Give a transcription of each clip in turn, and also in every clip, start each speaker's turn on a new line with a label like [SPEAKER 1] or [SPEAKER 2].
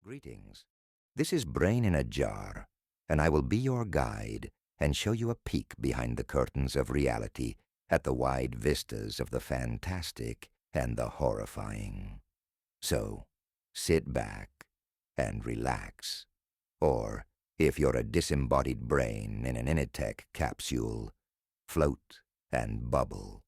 [SPEAKER 1] Greetings. This is Brain in a Jar, and I will be your guide and show you a peek behind the curtains of reality at the wide vistas of the fantastic and the horrifying. So, sit back and relax. Or, if you're a disembodied brain in an Initech capsule, float and bubble.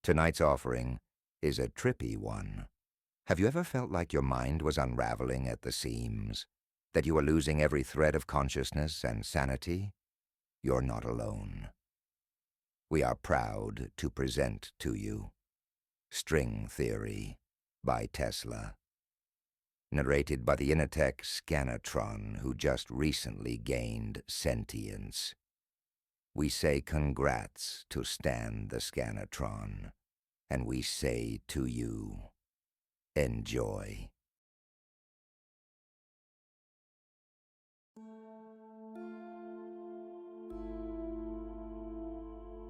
[SPEAKER 1] Tonight's offering is a trippy one. Have you ever felt like your mind was unraveling at the seams? That you were losing every thread of consciousness and sanity? You're not alone. We are proud to present to you String Theory by Tesla, narrated by the Initech Scanatron, who just recently gained sentience. We say congrats to Stan the Scanatron, and we say to you, enjoy.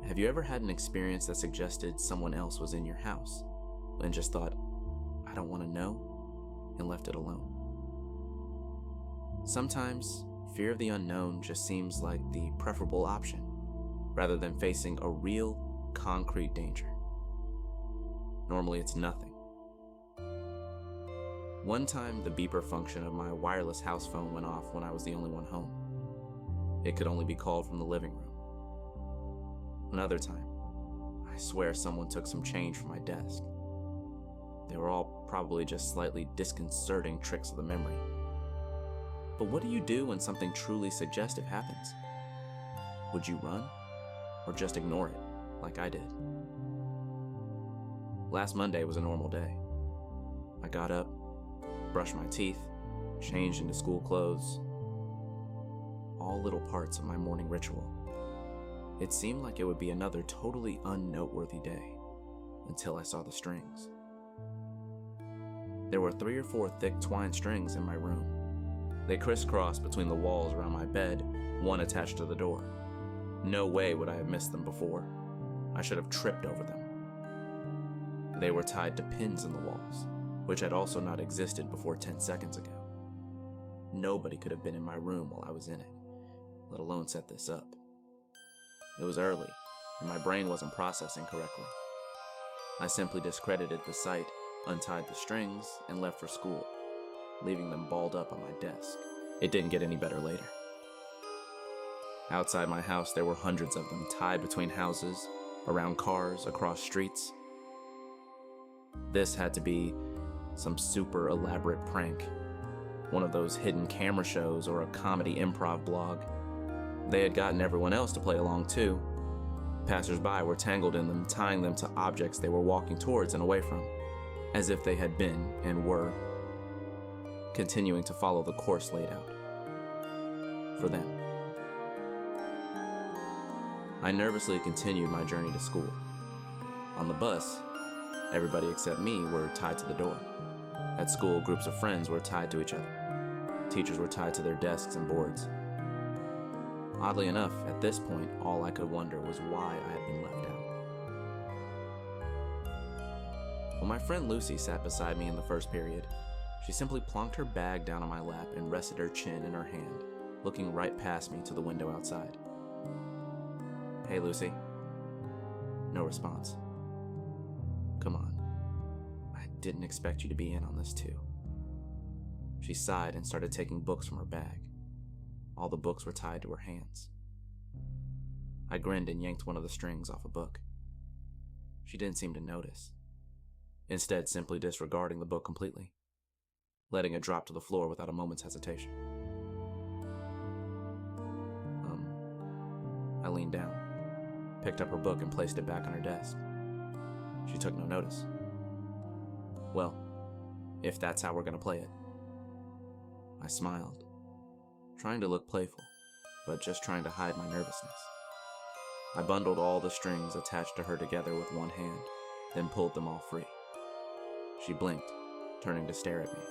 [SPEAKER 2] Have you ever had an experience that suggested someone else was in your house and just thought, I don't want to know, and left it alone? Sometimes, fear of the unknown just seems like the preferable option, rather than facing a real, concrete danger. Normally it's nothing. One time, the beeper function of my wireless house phone went off when I was the only one home. It could only be called from the living room. Another time, I swear someone took some change from my desk. They were all probably just slightly disconcerting tricks of the memory. But what do you do when something truly suggestive happens? Would you run? Or just ignore it, like I did? Last Monday was a normal day. I got up, brushed my teeth, changed into school clothes. All little parts of my morning ritual. It seemed like it would be another totally unnoteworthy day, until I saw the strings. There were 3 or 4 thick twine strings in my room. They crisscrossed between the walls around my bed, one attached to the door. No way would I have missed them before. I should have tripped over them. They were tied to pins in the walls, which had also not existed before 10 seconds ago. Nobody could have been in my room while I was in it, let alone set this up. It was early, and my brain wasn't processing correctly. I simply discredited the sight, untied the strings, and left for school, leaving them balled up on my desk. It didn't get any better later. Outside my house, there were hundreds of them tied between houses, around cars, across streets. This had to be some super elaborate prank, one of those hidden camera shows or a comedy improv blog. They had gotten everyone else to play along too. Passers-by were tangled in them, tying them to objects they were walking towards and away from, as if they had been and were continuing to follow the course laid out for them. I nervously continued my journey to school. On the bus, everybody except me were tied to the door. At school, groups of friends were tied to each other. Teachers were tied to their desks and boards. Oddly enough, at this point, all I could wonder was why I had been left out. When my friend Lucy sat beside me in the first period, she simply plonked her bag down on my lap and rested her chin in her hand, looking right past me to the window outside. Hey, Lucy. No response. Come on. I didn't expect you to be in on this too. She sighed and started taking books from her bag. All the books were tied to her hands. I grinned and yanked one of the strings off a book. She didn't seem to notice, instead simply disregarding the book completely. letting it drop to the floor without a moment's hesitation. I leaned down, picked up her book and placed it back on her desk. She took no notice. Well, if that's how we're gonna play it. I smiled, trying to look playful, but just trying to hide my nervousness. I bundled all the strings attached to her together with one hand, then pulled them all free. She blinked, turning to stare at me.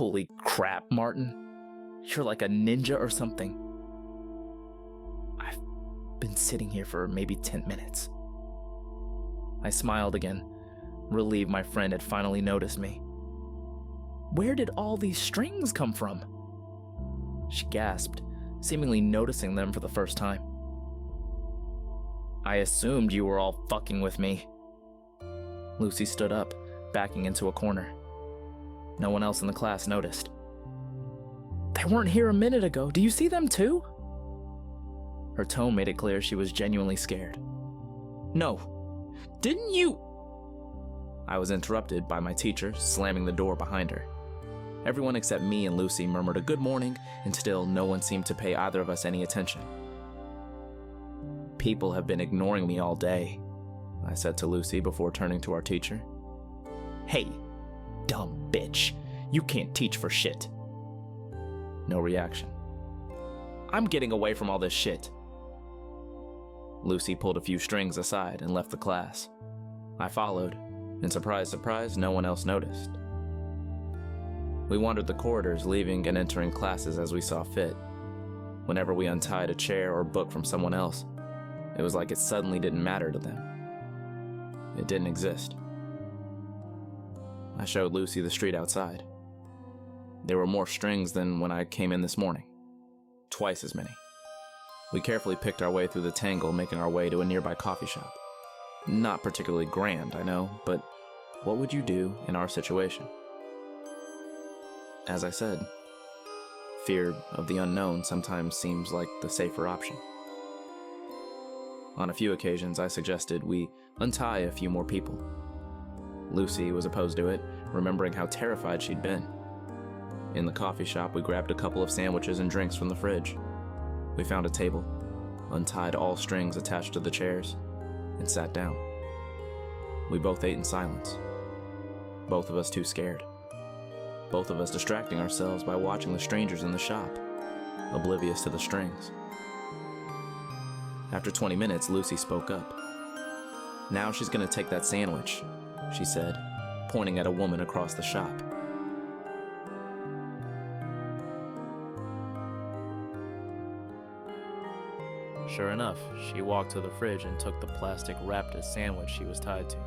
[SPEAKER 3] Holy crap, Martin. You're like a ninja or something. I've been sitting here for maybe 10 minutes. I smiled again, relieved my friend had finally noticed me. Where did all these strings come from? She gasped, seemingly noticing them for the first time. I assumed you were all fucking with me. Lucy stood up, backing into a corner. No one else in the class noticed. They weren't here a minute ago. Do you see them too? Her tone made it clear she was genuinely scared. No. Didn't you? I was interrupted by my teacher slamming the door behind her. Everyone except me and Lucy murmured a good morning, and still no one seemed to pay either of us any attention. People have been ignoring me all day, I said to Lucy before turning to our teacher. Hey, dumb bitch. You can't teach for shit. No reaction. I'm getting away from all this shit. Lucy pulled a few strings aside and left the class. I followed, and surprise, surprise, no one else noticed. We wandered the corridors, leaving and entering classes as we saw fit. Whenever we untied a chair or book from someone else, it was like it suddenly didn't matter to them. It didn't exist. I showed Lucy the street outside. There were more strings than when I came in this morning. Twice as many. We carefully picked our way through the tangle, making our way to a nearby coffee shop.
[SPEAKER 2] Not particularly grand, I know, but what would you do in our situation? As I said, fear of the unknown sometimes seems like the safer option. On a few occasions, I suggested we untie a few more people. Lucy was opposed to it, remembering how terrified she'd been. In the coffee shop, we grabbed a couple of sandwiches and drinks from the fridge. We found a table, untied all strings attached to the chairs, and sat down. We both ate in silence. Both of us too scared. Both of us distracting ourselves by watching the strangers in the shop, oblivious to the strings. After 20 minutes, Lucy spoke up. "Now she's gonna take that sandwich," she said, pointing at a woman across the shop.
[SPEAKER 3] Sure enough, she walked to the fridge and took the plastic wrapped sandwich she was tied to.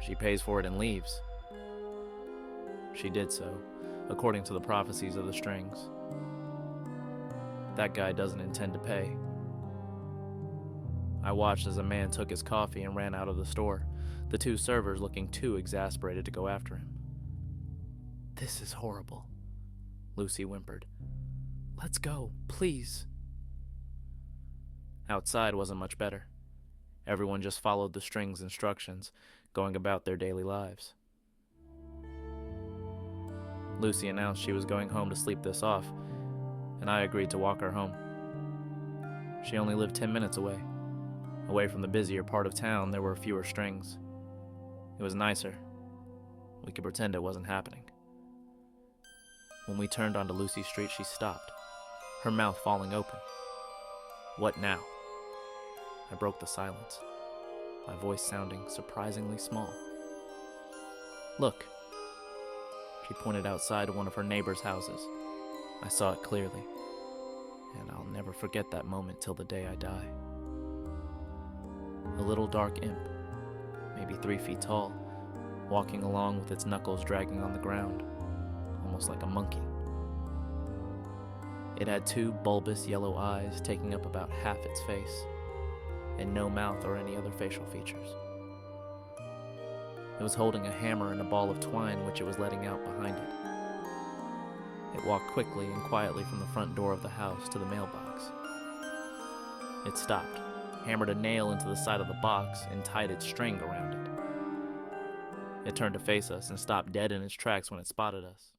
[SPEAKER 3] She pays for it and leaves. She did so, according to the prophecies of the strings. That guy doesn't intend to pay. I watched as a man took his coffee and ran out of the store, the two servers looking too exasperated to go after him. "This is horrible," Lucy whimpered. "Let's go, please." Outside wasn't much better. Everyone just followed the strings' instructions, going about their daily lives. Lucy announced she was going home to sleep this off, and I agreed to walk her home. She only lived 10 minutes away. Away from the busier part of town, there were fewer strings. It was nicer. We could pretend it wasn't happening. When we turned onto Lucy Street, she stopped, her mouth falling open. "What now?" I broke the silence, my voice sounding surprisingly small. "Look." She pointed outside one of her neighbor's houses. I saw it clearly, and I'll never forget that moment till the day I die. A little dark imp, maybe 3 feet tall, walking along with its knuckles dragging on the ground, almost like a monkey. It had 2 bulbous yellow eyes taking up about half its face, and no mouth or any other facial features. It was holding a hammer and a ball of twine which it was letting out behind it. It walked quickly and quietly from the front door of the house to the mailbox. It stopped, hammered a nail into the side of the box, and tied its string around it. It turned to face us and stopped dead in its tracks when it spotted us.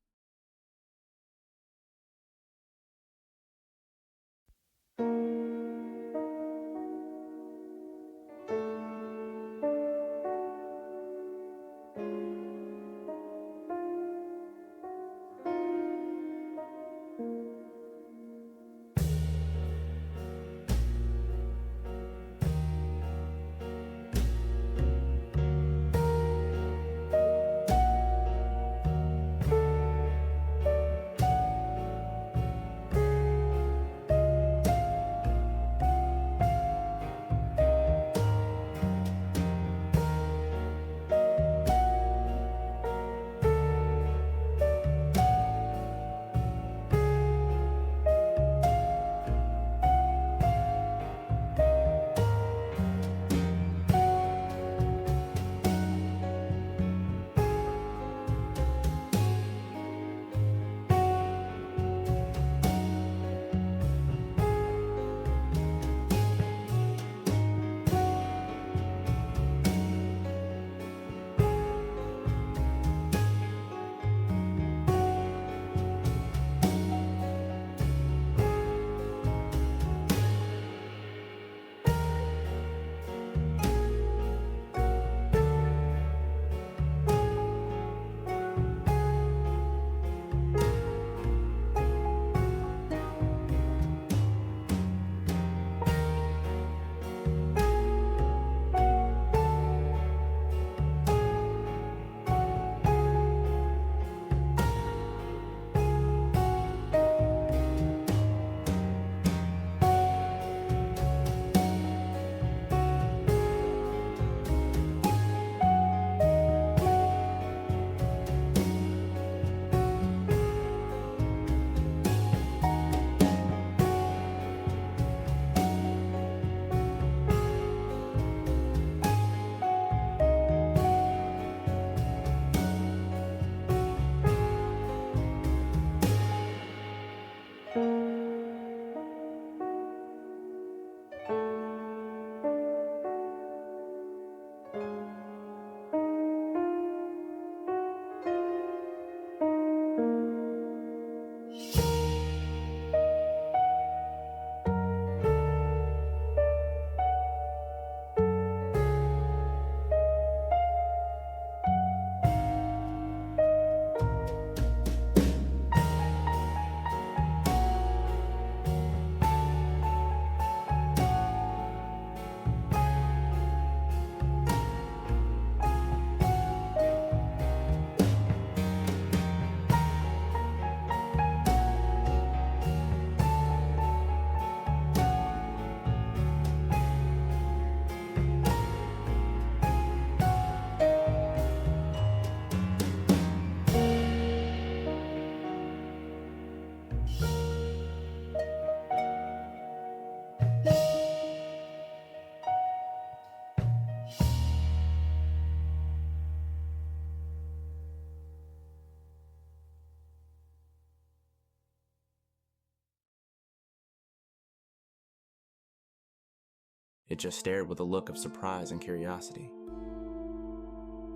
[SPEAKER 2] It just stared with a look of surprise and curiosity.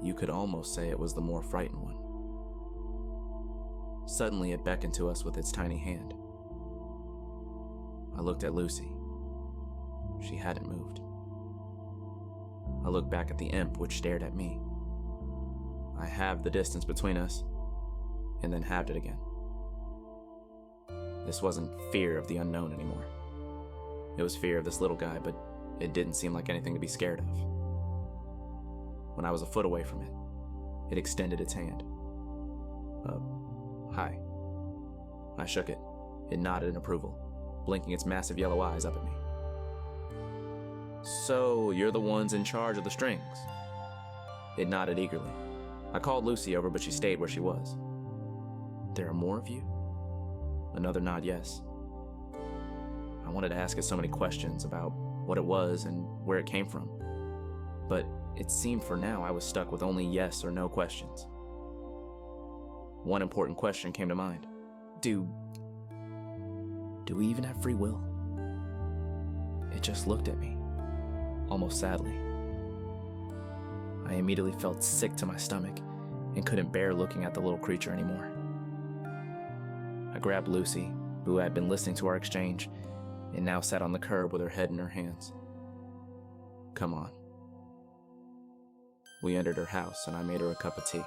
[SPEAKER 2] You could almost say it was the more frightened one. Suddenly, it beckoned to us with its tiny hand. I looked at Lucy. She hadn't moved. I looked back at the imp, which stared at me. I halved the distance between us, and then halved it again. This wasn't fear of the unknown anymore. It was fear of this little guy, but it didn't seem like anything to be scared of. When I was a foot away from it, it extended its hand. Hi. I shook it. It nodded in approval, blinking its massive yellow eyes up at me. So, you're the ones in charge of the strings? It nodded eagerly. I called Lucy over, but she stayed where she was. There are more of you? Another nod, yes. I wanted to ask it so many questions about what it was and where it came from. But it seemed for now I was stuck with only yes or no questions. One important question came to mind. Do we even have free will? It just looked at me, almost sadly. I immediately felt sick to my stomach and couldn't bear looking at the little creature anymore. I grabbed Lucy, who had been listening to our exchange, and now sat on the curb with her head in her hands. Come on. We entered her house, and I made her a cup of tea.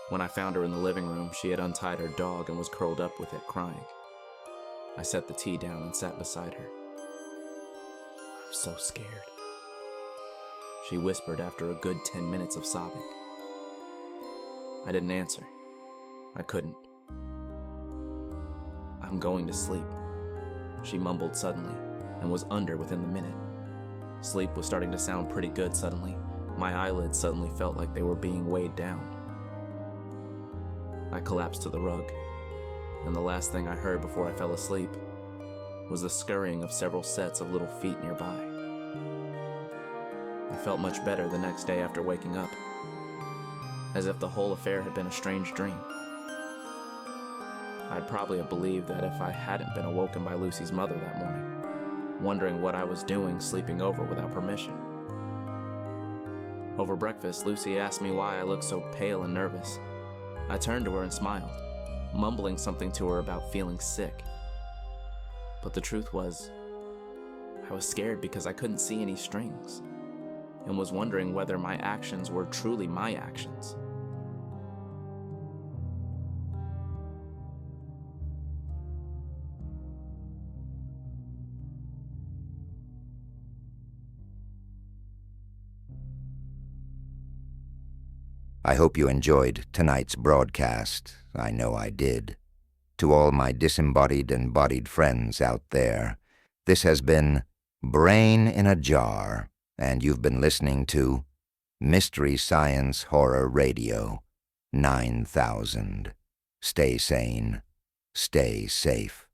[SPEAKER 2] When I found her in the living room, she had untied her dog and was curled up with it, crying. I set the tea down and sat beside her. I'm so scared, she whispered after a good 10 minutes of sobbing. I didn't answer. I couldn't. I'm going to sleep, she mumbled suddenly, and was under within the minute. Sleep was starting to sound pretty good suddenly. My eyelids suddenly felt like they were being weighed down. I collapsed to the rug, and the last thing I heard before I fell asleep was the scurrying of several sets of little feet nearby. I felt much better the next day after waking up, as if the whole affair had been a strange dream. I'd probably have believed that if I hadn't been awoken by Lucy's mother that morning, wondering what I was doing sleeping over without permission. Over breakfast, Lucy asked me why I looked so pale and nervous. I turned to her and smiled, mumbling something to her about feeling sick. But the truth was, I was scared because I couldn't see any strings, and was wondering whether my actions were truly my actions.
[SPEAKER 1] I hope you enjoyed tonight's broadcast. I know I did. To all my disembodied and bodied friends out there, this has been Brain in a Jar, and you've been listening to Mystery Science Horror Radio 9000. Stay sane. Stay safe.